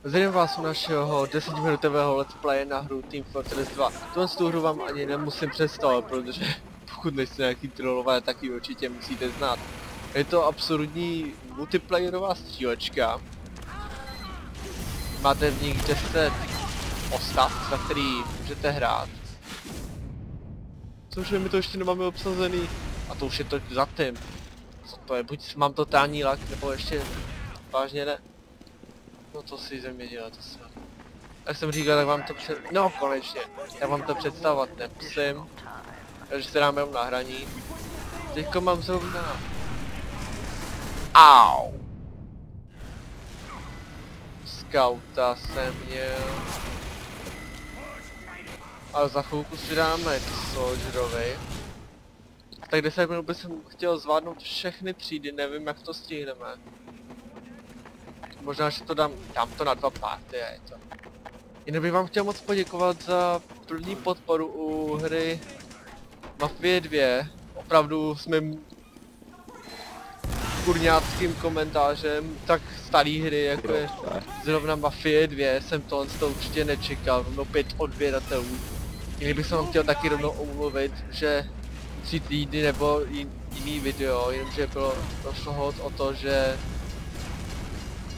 Zdravím vás u našeho 10minutového let's play na hru Team Fortress 2. Tu hru vám ani nemusím představit, protože pokud nejste nějaký trollové, tak ji určitě musíte znát. Je to absurdní multiplayerová střílečka. Máte v nich 10 postav, za který můžete hrát. Což my to ještě nemáme obsazený. A to už je to za tím. Co to je? Buď mám totální lak, nebo ještě vážně ne. No to si ze mě dělá, to se... Jak jsem říkal, tak vám to No konečně, já vám to představovat nemusím. Takže se dáme na hraní. Teďko mám zrovna... Au! Skauta jsem měl. Ale za chvilku si dáme soldierovi. Tak 10 minut bych chtěl zvládnout všechny třídy, nevím jak to stihneme. Možná, že to dám to na 2 party, je to. Jinak bych vám chtěl moc poděkovat za první podporu u hry Mafie 2. Opravdu s mým kurňáckým komentářem tak starý hry, jako je zrovna Mafie 2, jsem to určitě nečekal, rovnou 5 odběratelů. Jinak bych se vám chtěl taky rovnou omluvit, že 3 týdny nebo jiný video, jenomže došlo o to, že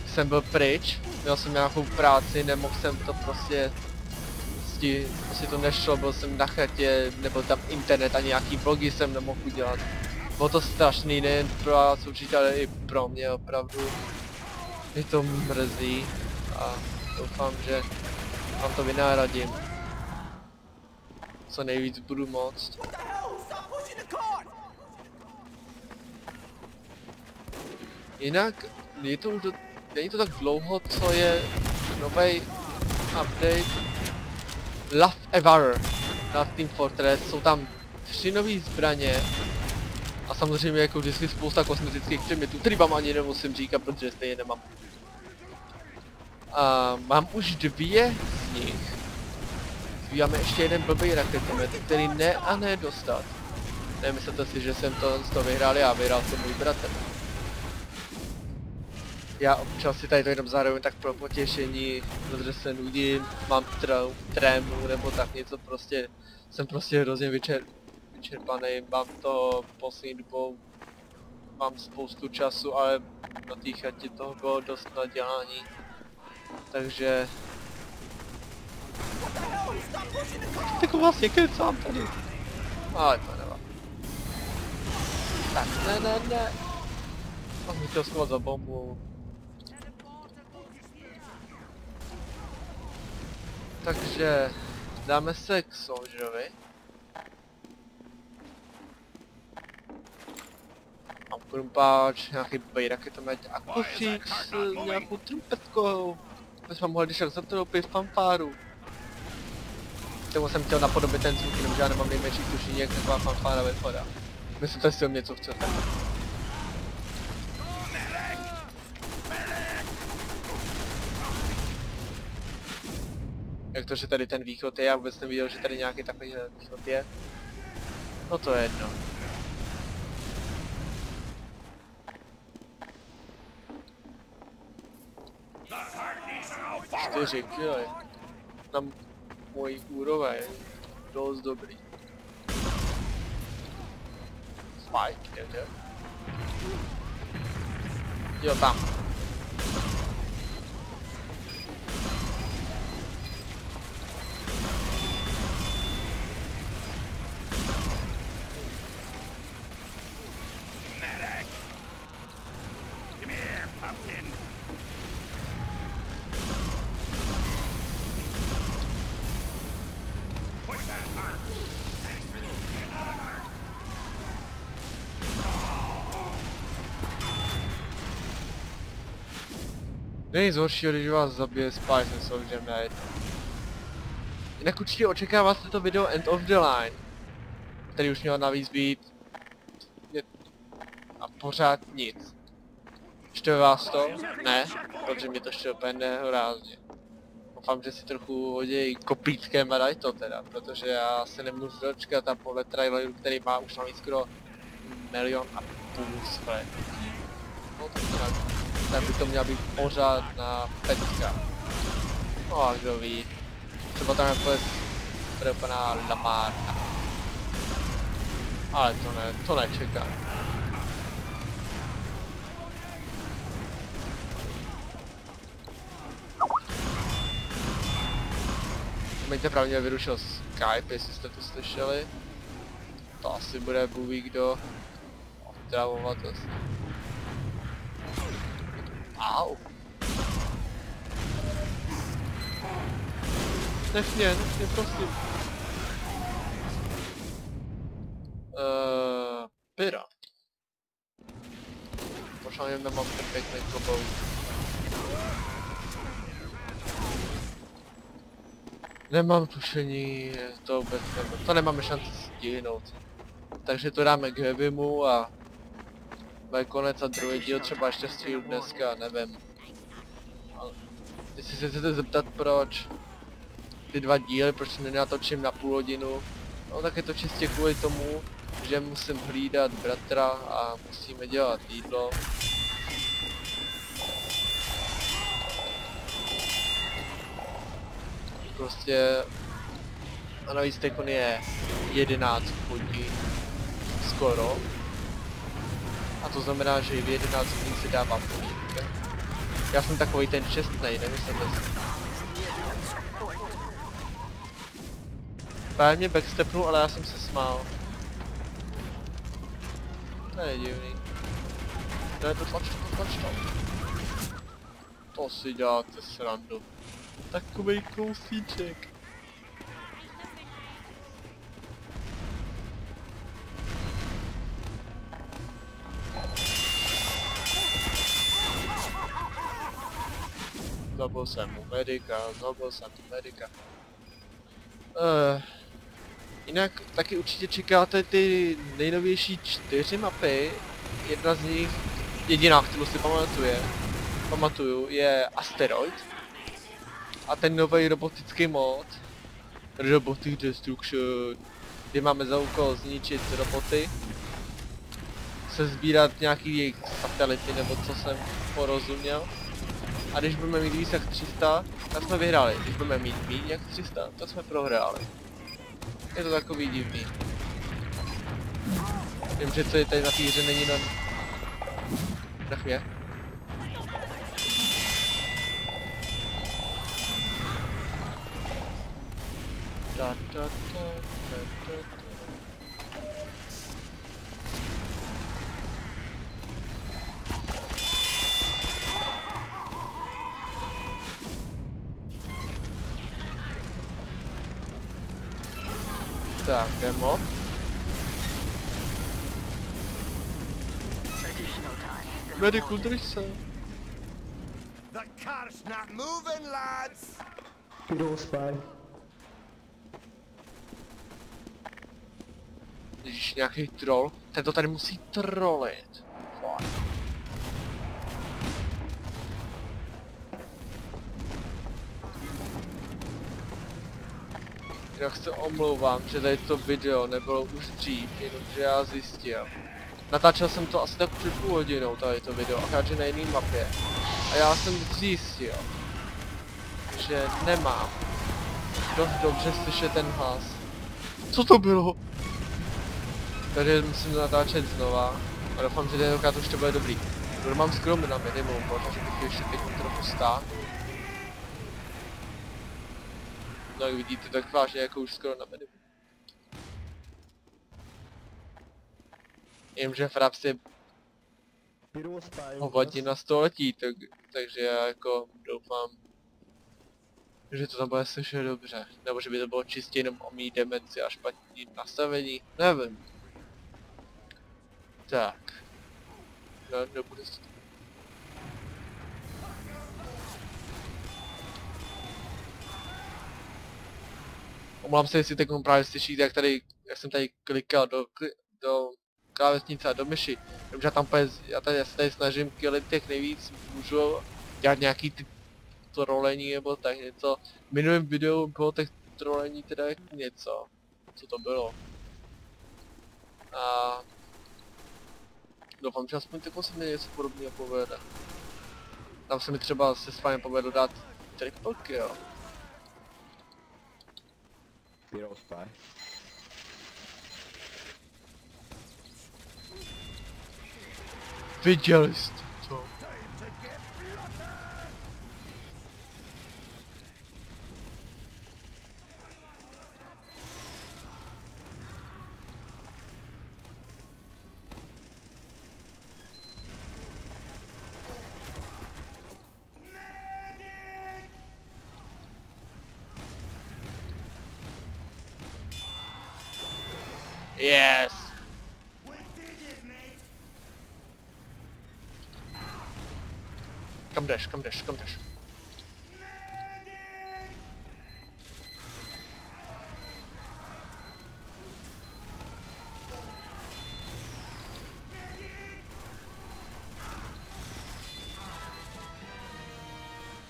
jsem byl pryč, měl jsem nějakou práci, nemohl jsem to prostě to nešlo, byl jsem na chatě, nebyl tam internet a nějaký vlogy jsem nemohl udělat. Bylo to strašný nejen pro vás určitě, ale i pro mě opravdu. Mě to mrzí a doufám, že vám to vynahradím. Co nejvíc budu moct. Jinak není to tak dlouho, co je nový update Love Ever na Team Fortress. Jsou tam 3 nové zbraně a samozřejmě jako vždycky spousta kosmetických předmětů, který vám ani nemusím říkat, protože stejně nemám. A mám už 2 z nich. Zbýváme ještě jeden blbý raketomet, který ne a ne dostat. Nemyslete si, že jsem to vyhrál já, vyhrál jsem můj bratr. Já občas si tady to jenom zároveň tak pro potěšení, protože se nudím, mám trému nebo tak něco, prostě jsem prostě hrozně vyčerpaný, mám to poslední dobou, mám spoustu času, ale na té chatě toho bylo dost na dělání, takže... Tak vlastně kecám tady. Ale to nevá. Tak ne. Mám mi chtěl schovat za bombu. Takže dáme se k soldierovi. Mám krumpáč, nějaký blbý raketomet a kufřík s nějakou trumpetkou. Bychom mohli když tak zatroupit fanfáru. K tomu jsem chtěl napodobit ten zvuk, jenomže já nemám nejmenší tušení, jak taková fanfára vypadá. Myslíte si o mě, co chcete. Jak to, že tady ten východ je, já vůbec neviděl, že tady nějaký takový východ je. No to je jedno. 4 kily. Na můj úroveň. Dost dobrý. Spike, je. Jo, tam. Není zhoršího, když vás zabije Spice Soldier Knight. Jinak určitě očekáváte to video End of the Line, který už měl navíc být a pořád nic. Štve vás to? Ne, protože mě to štve úplně nehorázně. Doufám, že si trochu hodějí kopítkem a dají to teda, protože já se nemůžu dočkat a podle traileru, který má už navíc skoro 1,5 milionu sledů. No tak. tak by to měla být pořádná pecka. No a kdo ví, třeba tam jako je úplná lamárna. Ale to nečekám. Promiňte, pravdě vyrušil Skype, jestli jste to slyšeli. To asi bude bůh kdo otravovat asi. Au. Nech mě prosím. Pyra. Možná jen nemám ten pěkný klobouk. Nemám tušení, to vůbec nemám. To nemáme šanci stihnout. Takže to dáme k Heavymu a bude konec a druhý díl třeba ještě stihnu dneska, nevím. Ale jestli se chcete zeptat proč ty 2 díly, proč nenatočím na půl hodinu, no tak je to čistě kvůli tomu, že musím hlídat bratra a musíme dělat jídlo. Prostě a navíc teď je 11 hodin skoro. A to znamená, že i v 11 hodin si dávám počítek. Já jsem takový ten čestnej, nemyslete si. Pár mě backstepnul, ale já jsem se smál. To je divný. Ne, to tlač to. To si děláte srandu. Takovej kousíček. Zabil jsem mu medika. Jinak taky určitě čekáte ty nejnovější 4 mapy. Jedna z nich, jediná, kterou si pamatuju, je Asteroid. A ten nový robotický mod, Robotic Destruction, kde máme za úkol zničit roboty, se sbírat nějaký jejich satelity, nebo co jsem porozuměl. A když budeme mít víc jak 300, tak jsme vyhráli. Když budeme mít méně jak 300, tak jsme prohráli. Je to takový divný. Vím, že co je tady na té hře není na... Nech mě. Tak, demo. Mediku, drž se. The car's not moving, lads. Hero spy. Ježíš, nějaký troll. Ten to tady musí trollit. Jak se omlouvám, že tady to video nebylo už dřív, jenomže já zjistil. Natáčel jsem to asi tak před půl hodinou, tady to video, akorát že na jiný mapě. A já jsem zjistil, že nemám dost dobře slyšet ten hlas. Co to bylo? Takže musím natáčet znova a doufám, že tentokrát už to bude dobrý. Protože mám skoro na minimum, možná, že bych ještě teď trochu stáhl. No jak vidíte, tak vážně jako už skoro na minimum. Vím, že Fraps je hovadina století, takže já jako doufám, že to tam bude slyšet dobře. Nebo že by to bylo čistě jenom o mý demenci a špatný nastavení, nevím. Tak. No, nebude se to. Omlám se, jestli teď právě slyšíte, jak jsem tady klikal do klávesnice a do myši. Vím, že tam já se tady snažím killit jak nejvíc můžu, dělat nějaký ty trolení nebo tak něco. V minulém videu bylo těch trolení teda něco. Co to bylo? A doufám, že aspoň teď se mi něco podobného povede. Tam se mi třeba se s vámi povedlo dát triple kill. Hero spy. Viděli jste to? Yes! Kam jdeš, kam jdeš, kam jdeš?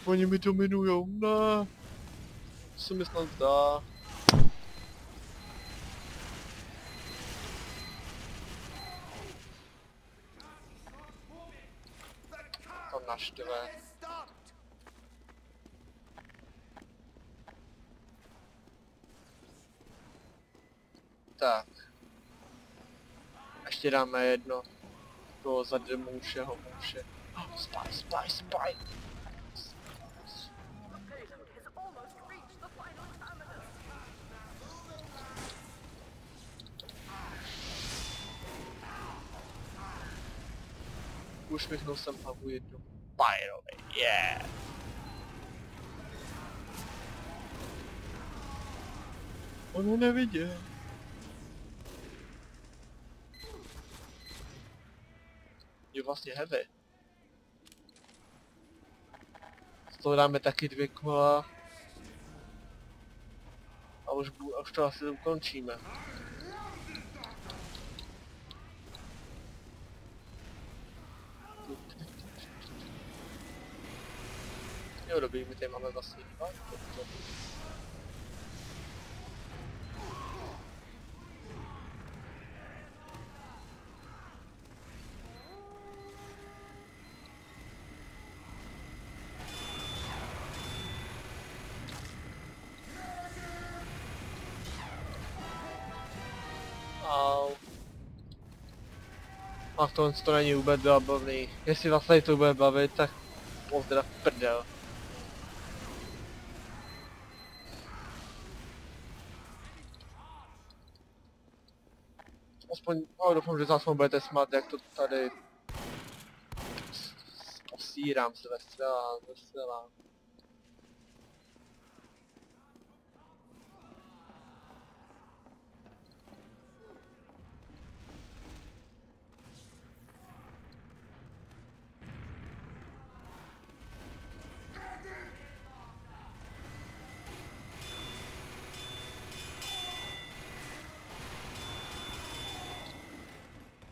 Oni mi dominujou, ne. Se mi snad zdá. To naštve. Tak. Ještě dáme jedno. Toho zademoušeho muše. Oh, spy, spy, spy. Ušmichnul jsem hlavu jednu. Pyrovi, yeah! On ho neviděl. Je vlastně heavy. Z toho dáme taky 2 kola. A už to asi ukončíme. Jo, dobrý, my tady máme vlastně 2. Au. A to není vůbec zábavný. Jestli vás tady to bude bavit, tak pozdrav prdel. Aspoň, no, doufám, že zase budete smát, jak to tady posírám se vesela.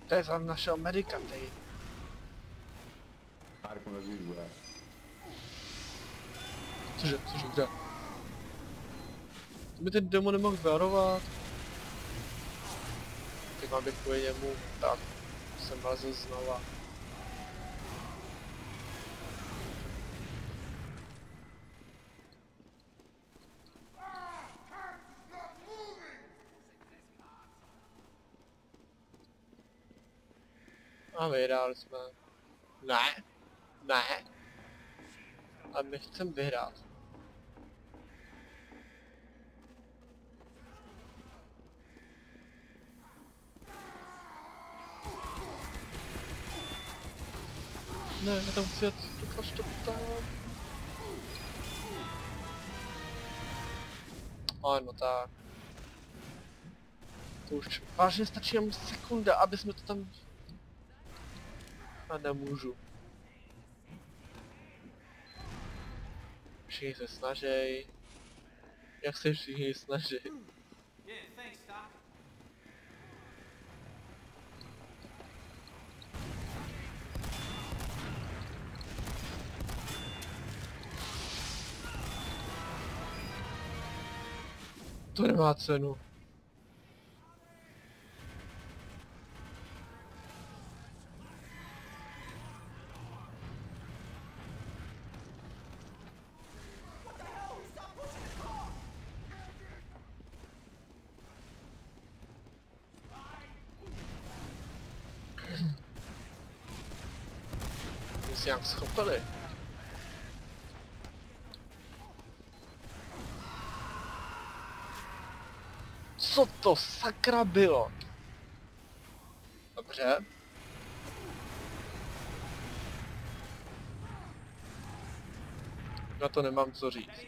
To je tam našeho medika, tady. Párku na zvířbu, ne? Cože, kde? To by ten demon nemohl varovat. Teď mám být kvůli němu, tak jsem vlezl znova. A vyhráli jsme. Ne. A my chceme vyhrát. Ne, já tam chci jet, dokáž to tam. Ano, tak. To už vážně stačí jenom sekunda, aby jsme to tam... A nemůžu. Všichni se snažej. Jak se všichni snaží. To nemá cenu. se nějak schopili. Co to sakra bylo? Dobře. Na to nemám co říct.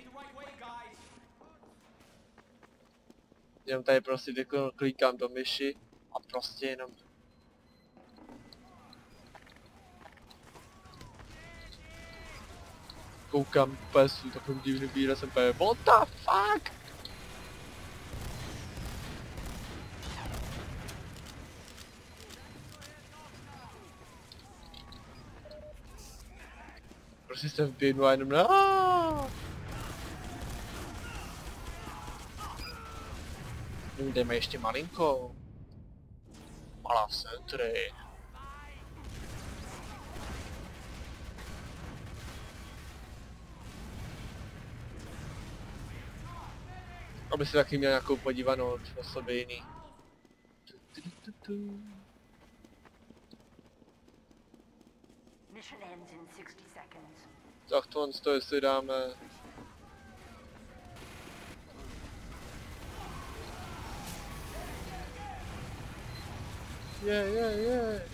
Jenom tady prostě klikám do myši a prostě jenom... Koukám úplně s takovým divným výrazem, úplně what the fuck? Prostě jsem vběhnu a jenom jdeme ještě malinko. Malá sentry. Aby si taky měl nějakou podívanou o sobě jiný. Tak to jestli dáme... Je.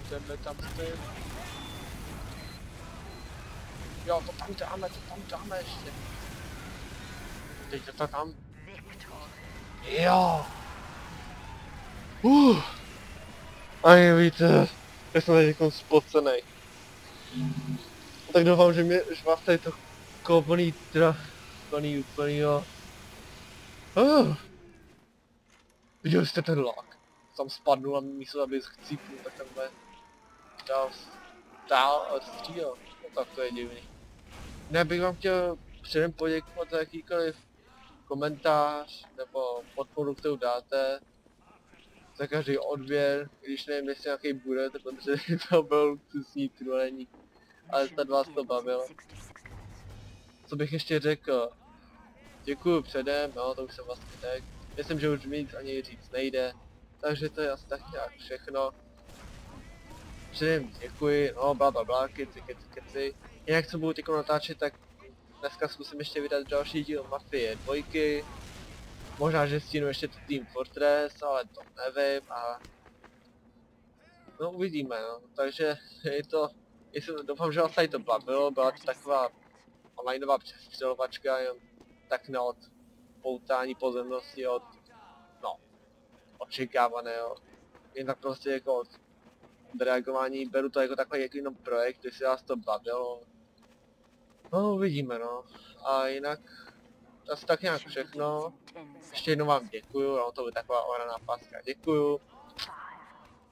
Jdeme tam s tím. Jo, to tam dáme ještě. Teď to tam. Jo. Ani víte, jak jsem tady takový spocenej. Tak doufám, že vás tady to kopaný plný úplnýho. Viděli jste ten lak? Tam spadnul a místo, aby chcípnul, tak tenhle dál a střílel. No tak to je divný. Ne, bych vám chtěl předem poděkovat za jakýkoliv komentář nebo podporu, kterou dáte. Za každý odběr, když nevím, jestli nějaký bude, protože to byl luxusní trolení. Ale snad vás to bavilo. Co bych ještě řekl? Děkuju předem, no to už jsem vlastně řekl. Myslím, že už víc ani říct nejde. Takže to je asi tak nějak všechno. Předem děkuji, no blablabla, keci. Jinak co budu teď natáčet, tak dneska zkusím ještě vydat další díl Mafie 2. Možná, že stínu ještě Team Fortress, ale to nevím a... No uvidíme, no. Takže je to... Doufám, že vás tady to bavilo, byla to taková onlineová přestřelovačka, jen tak na od poutání pozemnosti od... No, očekávaného. Jen tak prostě jako od reagování, beru to jako takový jako jenom projekt, jestli vás to bavilo. No uvidíme, no. A jinak... Asi tak nějak všechno. Ještě jednou vám děkuju, no to bude taková ohraná páska.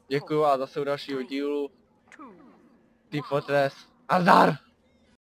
Děkuju a zase u dalšího dílu Team Fortress. Nazdar!